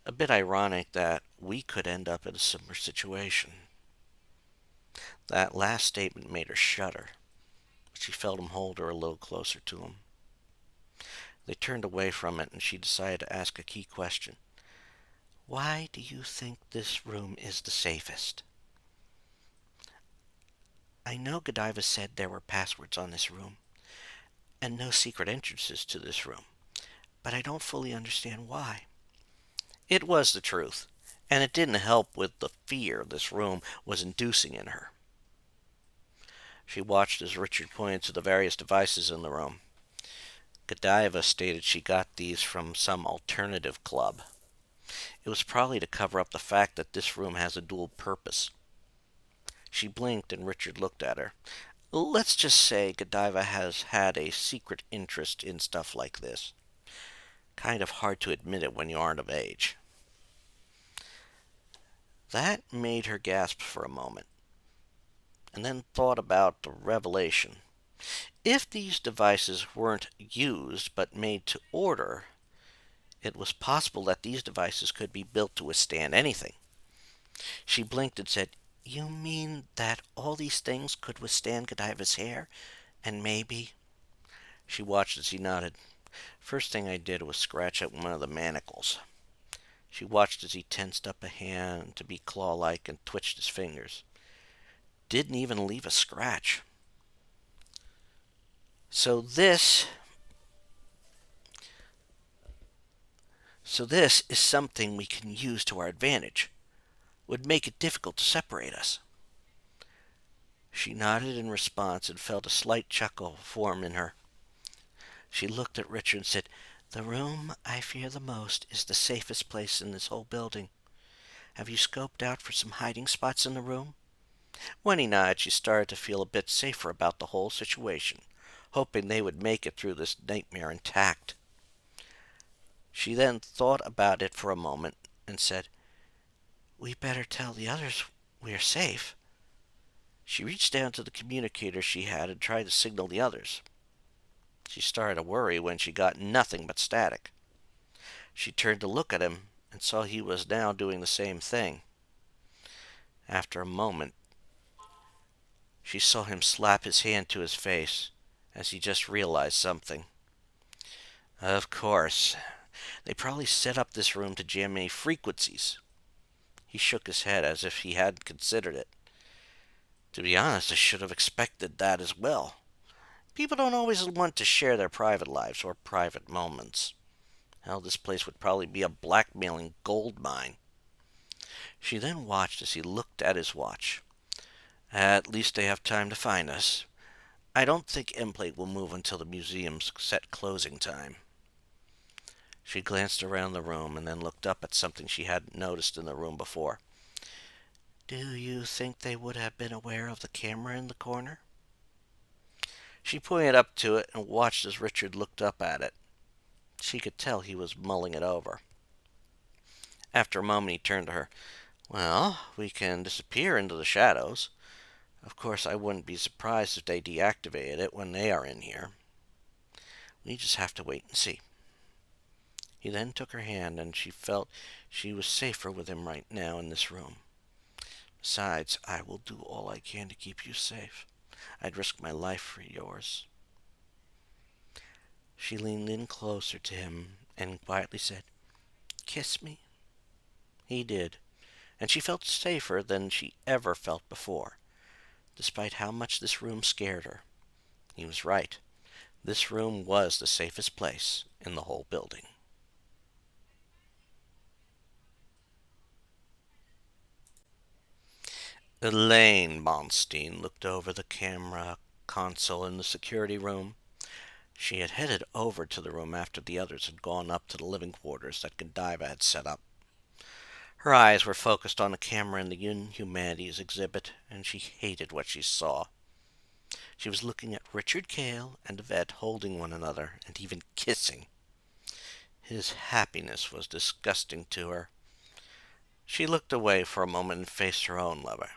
A bit ironic that we could end up in a similar situation." That last statement made her shudder, but she felt him hold her a little closer to him. They turned away from it, and she decided to ask a key question. Why do you think this room is the safest? I know Godiva said there were passwords on this room, and no secret entrances to this room, but I don't fully understand why. It was the truth, and it didn't help with the fear this room was inducing in her. She watched as Richard pointed to the various devices in the room. Godiva stated she got these from some alternative club. It was probably to cover up the fact that this room has a dual purpose. She blinked and Richard looked at her. Let's just say Godiva has had a secret interest in stuff like this. Kind of hard to admit it when you aren't of age. That made her gasp for a moment, and then thought about the revelation. If these devices weren't used but made to order, it was possible that these devices could be built to withstand anything. She blinked and said, You mean that all these things could withstand Godiva's hair? And maybe... She watched as he nodded. First thing I did was scratch at one of the manacles. She watched as he tensed up a hand to be claw-like and twitched his fingers. Didn't even leave a scratch. So this is something we can use to our advantage. Would make it difficult to separate us. She nodded in response and felt a slight chuckle form in her. She looked at Richard and said, The room I fear the most is the safest place in this whole building. Have you scoped out for some hiding spots in the room? When he nodded, she started to feel a bit safer about the whole situation, hoping they would make it through this nightmare intact. She then thought about it for a moment and said, We better tell the others we are safe. She reached down to the communicator she had and tried to signal the others. She started to worry when she got nothing but static. She turned to look at him and saw he was now doing the same thing. After a moment, she saw him slap his hand to his face as he just realized something. Of course, they probably set up this room to jam any frequencies. He shook his head as if he hadn't considered it. To be honest, I should have expected that as well. People don't always want to share their private lives or private moments. Hell, this place would probably be a blackmailing gold mine. She then watched as he looked at his watch. At least they have time to find us. I don't think Emplate will move until the museum's set closing time. She glanced around the room and then looked up at something she hadn't noticed in the room before. Do you think they would have been aware of the camera in the corner? She pointed up to it and watched as Richard looked up at it. She could tell he was mulling it over. After a moment he turned to her. Well, we can disappear into the shadows. Of course, I wouldn't be surprised if they deactivated it when they are in here. We just have to wait and see. He then took her hand, and she felt she was safer with him right now in this room. Besides, I will do all I can to keep you safe. I'd risk my life for yours. She leaned in closer to him and quietly said, Kiss me. He did, and she felt safer than she ever felt before, despite how much this room scared her. He was right. This room was the safest place in the whole building. Elaine Bonstein looked over the camera console in the security room. She had headed over to the room after the others had gone up to the living quarters that Godiva had set up. Her eyes were focused on the camera in the Inhumanities exhibit, and she hated what she saw. She was looking at Richard Cale and Yvette holding one another and even kissing. His happiness was disgusting to her. She looked away for a moment and faced her own lover.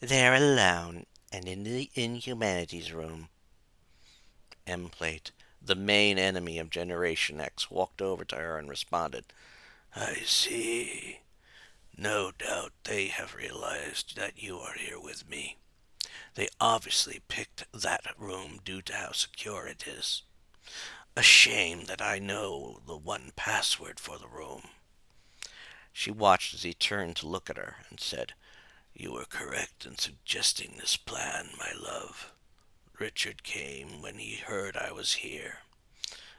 They're alone and in the Inhumanities room. Emplate, the main enemy of Generation X, walked over to her and responded, I see. No doubt they have realized that you are here with me. They obviously picked that room due to how secure it is. A shame that I know the one password for the room." She watched as he turned to look at her and said, "You were correct in suggesting this plan, my love. Richard came when he heard I was here.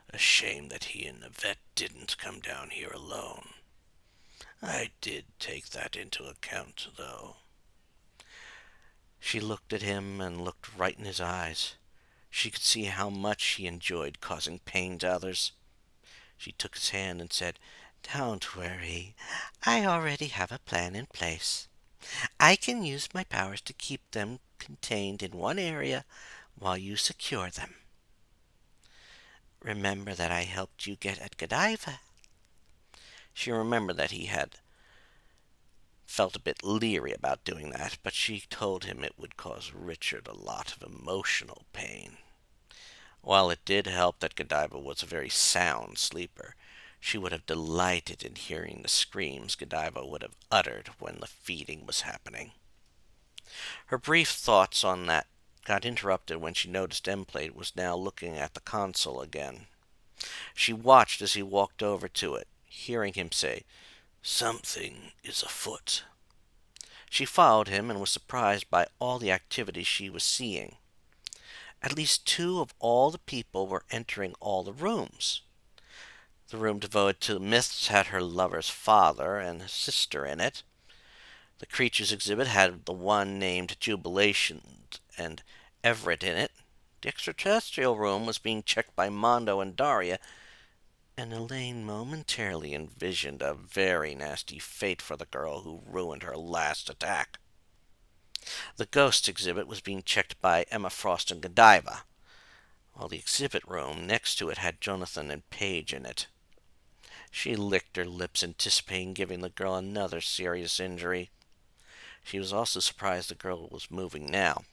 A shame that he and Yvette didn't come down here alone. I did take that into account, though." She looked at him and looked right in his eyes. She could see how much he enjoyed causing pain to others. She took his hand and said, "Don't worry. I already have a plan in place. I can use my powers to keep them contained in one area while you secure them. Remember that I helped you get at Godiva." She remembered that he had felt a bit leery about doing that, but she told him it would cause Richard a lot of emotional pain. While it did help that Godiva was a very sound sleeper, she would have delighted in hearing the screams Godiva would have uttered when the feeding was happening. Her brief thoughts on that got interrupted when she noticed Emplate was now looking at the console again. She watched as he walked over to it, hearing him say, "Something is afoot." She followed him and was surprised by all the activity she was seeing. At least two of all the people were entering all the rooms. The room devoted to myths had her lover's father and sister in it. The creatures exhibit had the one named Jubilation and Everett in it. The extraterrestrial room was being checked by Mondo and Daria, and Elaine momentarily envisioned a very nasty fate for the girl who ruined her last attack. The ghosts exhibit was being checked by Emma Frost and Godiva, while the exhibit room next to it had Jonathan and Paige in it. She licked her lips, anticipating giving the girl another serious injury. She was also surprised the girl was moving now,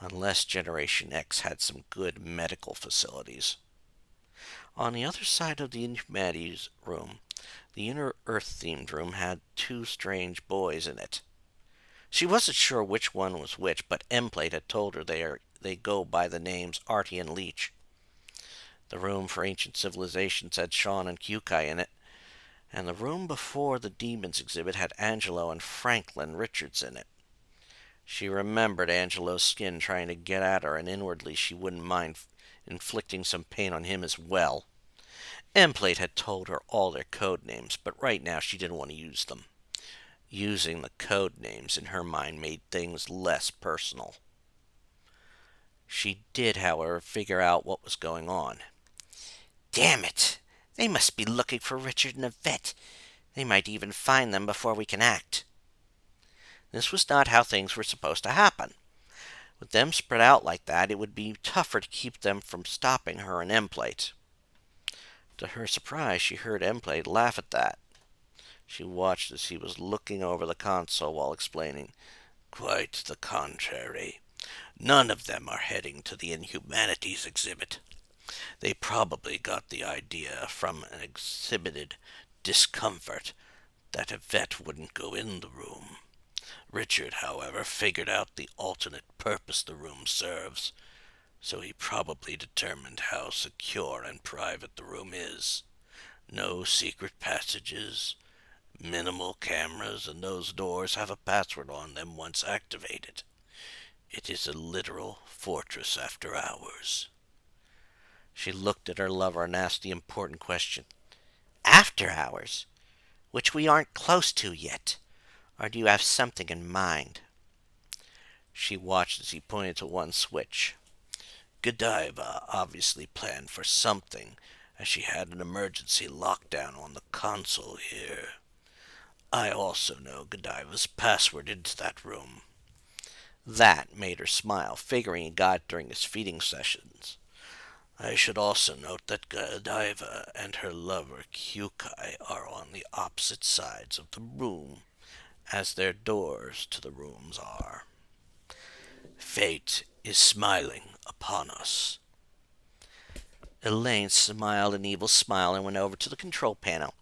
unless Generation X had some good medical facilities. On the other side of the Inhumanities room, the inner Earth-themed room had two strange boys in it. She wasn't sure which one was which, but Emplate had told her they go by the names Artie and Leech. The room for ancient civilizations had Sean and Kukai in it, and the room before the demons exhibit had Angelo and Franklin Richards in it. She remembered Angelo's skin trying to get at her, and inwardly she wouldn't mind inflicting some pain on him as well. Emplate had told her all their code names, but right now she didn't want to use them. Using the code names in her mind made things less personal. She did, however, figure out what was going on. "Damn it! They must be looking for Richard and Yvette. They might even find them before we can act." This was not how things were supposed to happen. With them spread out like that, it would be tougher to keep them from stopping her and Emplate. To her surprise, she heard Emplate laugh at that. She watched as he was looking over the console while explaining, "Quite the contrary. None of them are heading to the Inhumanities exhibit. They probably got the idea from an exhibited discomfort that Yvette wouldn't go in the room. Richard, however, figured out the alternate purpose the room serves, so he probably determined how secure and private the room is. No secret passages, minimal cameras, and those doors have a password on them once activated. It is a literal fortress after hours." She looked at her lover and asked the important question. "After hours? Which we aren't close to yet. Or do you have something in mind?" She watched as he pointed to one switch. "Godiva obviously planned for something, as she had an emergency lockdown on the console here. I also know Godiva's password into that room." That made her smile, figuring he got it during his feeding sessions. "I should also note that Godiva and her lover Kukai are on the opposite sides of the room, as their doors to the rooms are. Fate is smiling upon us." Elaine smiled an evil smile and went over to the control panel.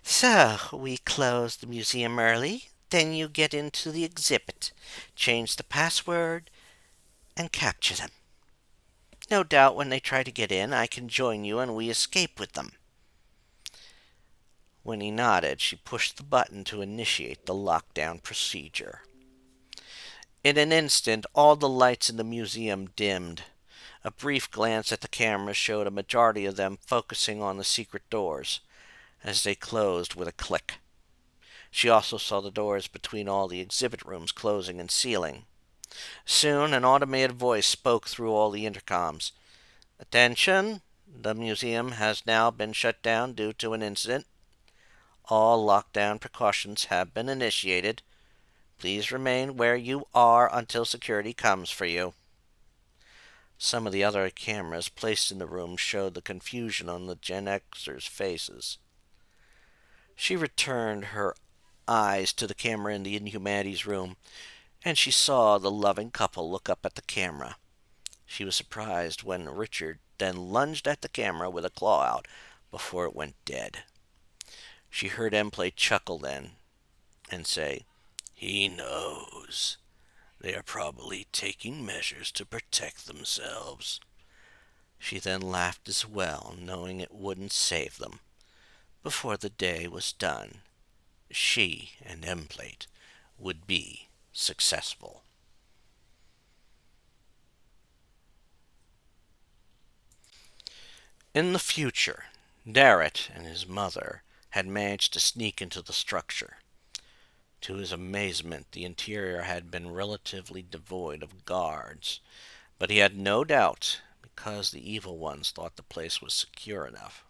"So, we close the museum early, then you get into the exhibit, change the password, and capture them. No doubt when they try to get in, I can join you and we escape with them." When he nodded, she pushed the button to initiate the lockdown procedure. In an instant, all the lights in the museum dimmed. A brief glance at the camera showed a majority of them focusing on the secret doors as they closed with a click. She also saw the doors between all the exhibit rooms closing and sealing. Soon, an automated voice spoke through all the intercoms. "Attention! The museum has now been shut down due to an incident. All lockdown precautions have been initiated. Please remain where you are until security comes for you." Some of the other cameras placed in the room showed the confusion on the Gen Xers' faces. She returned her eyes to the camera in the Inhumanities room, and she saw the loving couple look up at the camera. She was surprised when Richard then lunged at the camera with a claw out before it went dead. She heard Emplay chuckle then and say, "He knows. They are probably taking measures to protect themselves." She then laughed as well, knowing it wouldn't save them. Before the day was done, she and Emplate would be successful. In the future, Darrett and his mother had managed to sneak into the structure. To his amazement, the interior had been relatively devoid of guards, but he had no doubt because the evil ones thought the place was secure enough.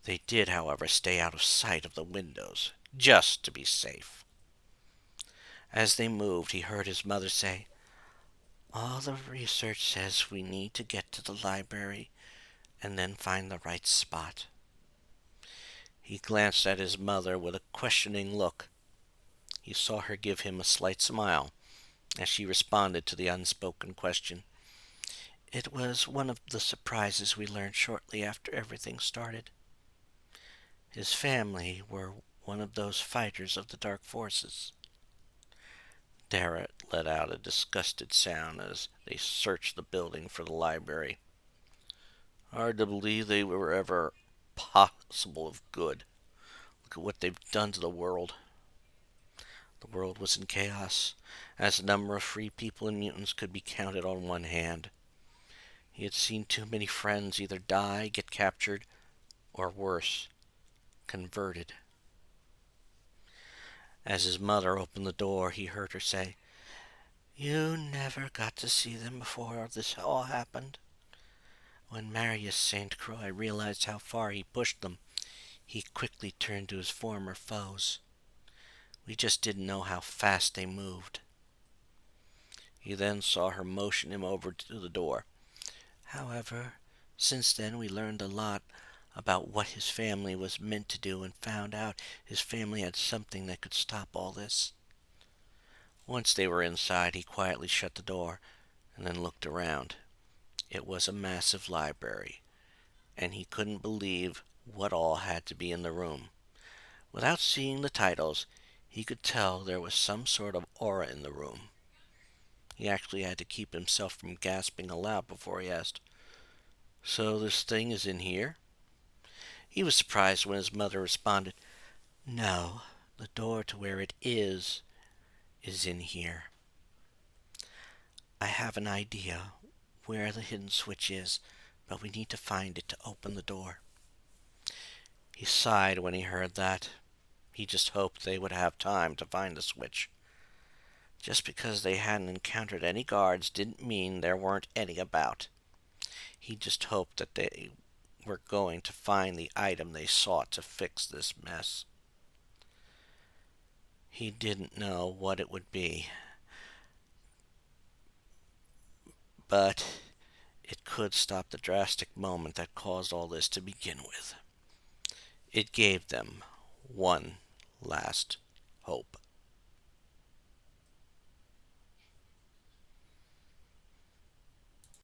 They did, however, stay out of sight of the windows, just to be safe. As they moved, he heard his mother say, "All the research says we need to get to the library and then find the right spot." He glanced at his mother with a questioning look. He saw her give him a slight smile as she responded to the unspoken question. "It was one of the surprises we learned shortly after everything started. His family were one of those fighters of the dark forces." Darrett let out a disgusted sound as they searched the building for the library. "Hard to believe they were ever possible of good. Look at what they've done to the world." The world was in chaos, as the number of free people and mutants could be counted on one hand. He had seen too many friends either die, get captured, or worse, converted. As his mother opened the door, he heard her say, "You never got to see them before this all happened." When Marius St. Croix realized how far he pushed them, he quickly turned to his former foes. "We just didn't know how fast they moved." He then saw her motion him over to the door. "However, since then we learned a lot about what his family was meant to do and found out his family had something that could stop all this." Once they were inside, he quietly shut the door and then looked around. It was a massive library, and he couldn't believe what all had to be in the room. Without seeing the titles, he could tell there was some sort of aura in the room. He actually had to keep himself from gasping aloud before he asked, "So this thing is in here?" He was surprised when his mother responded, "No, the door to where it is in here. I have an idea where the hidden switch is, but we need to find it to open the door." He sighed when he heard that. He just hoped they would have time to find the switch. Just because they hadn't encountered any guards didn't mean there weren't any about. He just hoped that they were going to find the item they sought to fix this mess. He didn't know what it would be, but it could stop the drastic moment that caused all this to begin with. It gave them one last hope.